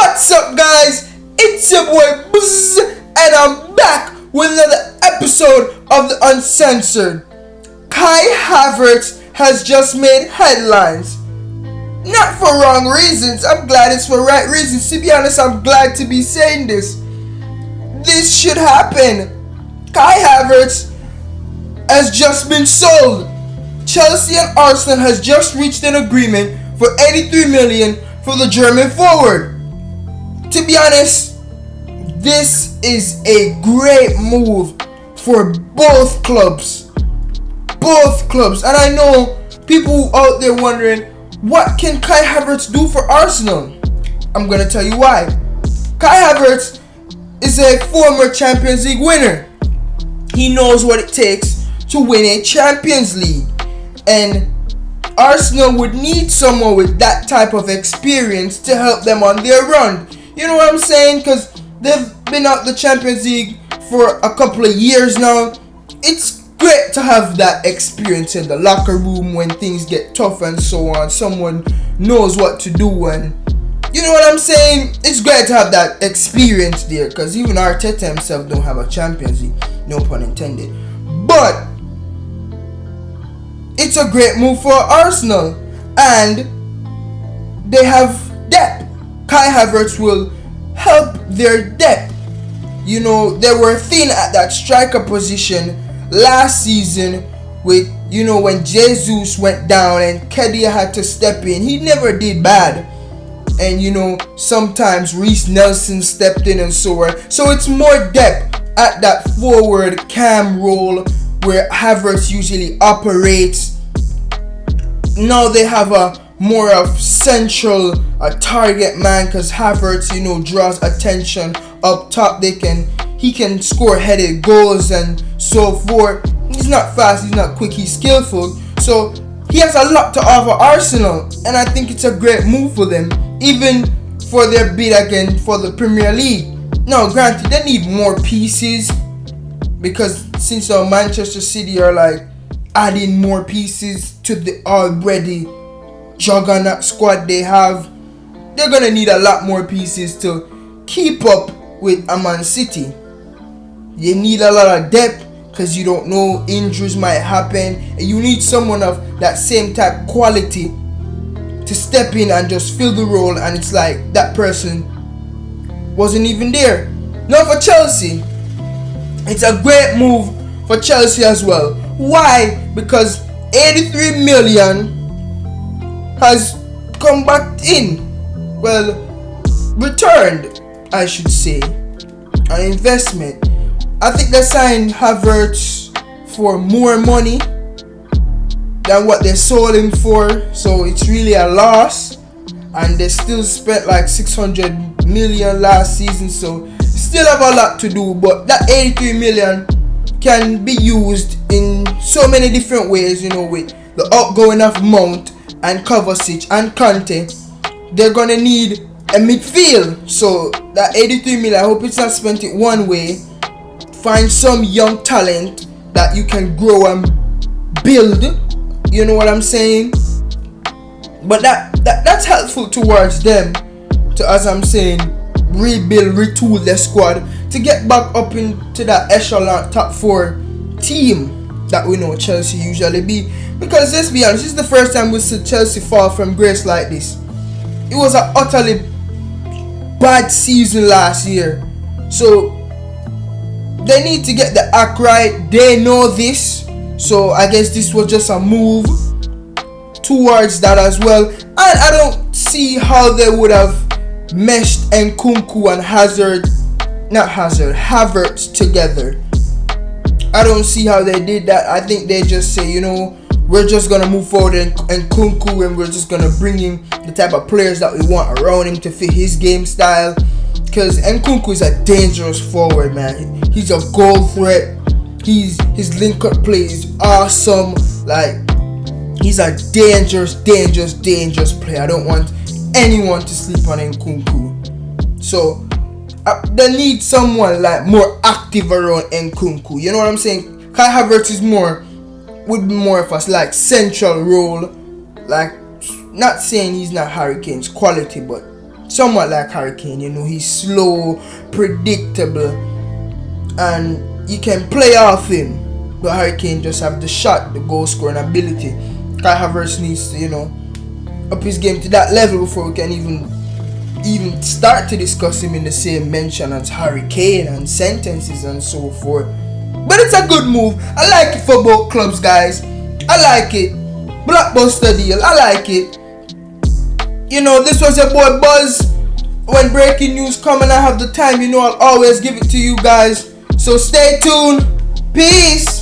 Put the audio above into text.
What's up, guys? It's your boy Buzz, and I'm back with another episode of the Uncensored. Kai Havertz has just made headlines. Not for wrong reasons. I'm glad it's for right reasons. To be honest, I'm glad to be saying this. This should happen. Kai Havertz has just been sold. Chelsea and Arsenal has just reached an agreement for 83 million for the German forward. To be honest, this is a great move for both clubs. And I know people out there wondering, what can Kai Havertz do for Arsenal? I'm going to tell you why. Kai Havertz is a former Champions League winner. He knows what it takes to win a Champions League. And Arsenal would need someone with that type of experience to help them on their run. You know what I'm saying? Because they've been out the Champions League for a couple of years now. It's great to have that experience in the locker room when things get tough and so on. Someone knows what to do, and you know what I'm saying? It's great to have that experience there, because even Arteta himself don't have a Champions League. No pun intended. But it's a great move for Arsenal, and they have depth. Kai Havertz will help their depth. You know, they were thin at that striker position last season with, when Jesus went down and Kedia had to step in. He never did bad. And, sometimes Reece Nelson stepped in and so on. So it's more depth at that forward cam role where Havertz usually operates. Now they have a more of central target man, because Havertz, draws attention up top. He can score headed goals and so forth. He's not fast, he's not quick, he's skillful. So he has a lot to offer Arsenal, and I think it's a great move for them, even for their bid again for the Premier League. Now, granted, they need more pieces, because since Manchester City are adding more pieces to the already juggernaut squad they have, they're gonna need a lot more pieces to keep up with Man City. You need a lot of depth, because you don't know, injuries might happen, and you need someone of that same type quality to step in and just fill the role, and it's like that person wasn't even there. Now for Chelsea, it's a great move for Chelsea as well. Why? Because 83 million has come back in. Well, returned, I should say. An investment. I think they signed Havertz for more money than what they sold him for. So it's really a loss. And they still spent 600 million last season. So still have a lot to do. But that 83 million can be used in so many different ways, with the outgoing of Mount and Kovacic and Conte. They're gonna need a midfield. So that 83 million, I hope it's not spent it one way. Find some young talent that you can grow and build. You know what I'm saying? But that's helpful towards them to, as I'm saying, rebuild, retool their squad to get back up into that echelon top 4 team that we know Chelsea usually be. Because let's be honest, this is the first time we see Chelsea fall from grace like this. It was an utterly bad season last year. So they need to get the act right. They know this. So I guess this was just a move towards that as well. And I don't see how they would have meshed Nkunku and Havertz together. I don't see how they did that. I think they just say, we're just going to move forward and Nkunku, and we're just going to bring in the type of players that we want around him to fit his game style. Because Nkunku is a dangerous forward, man. He's a goal threat. His link-up play is awesome. He's a dangerous player. I don't want anyone to sleep on Nkunku. So they need someone more active around Nkunku. You know what I'm saying? Kai Havertz would be more of a central role. Not saying he's not Harry Kane's quality, but somewhat like Harry Kane. You know, he's slow, predictable, and you can play off him. But Harry Kane just have the shot, the goal scoring ability. Kai Havertz needs to, you know, up his game to that level before we can even start to discuss him in the same mention as Harry Kane and sentences and so forth. But it's a good move. I like it for both clubs, guys. I like it. Blockbuster deal. I like it. You know, this was your boy Buzz. When breaking news come and I have the time, you know I'll always give it to you guys. So stay tuned. Peace.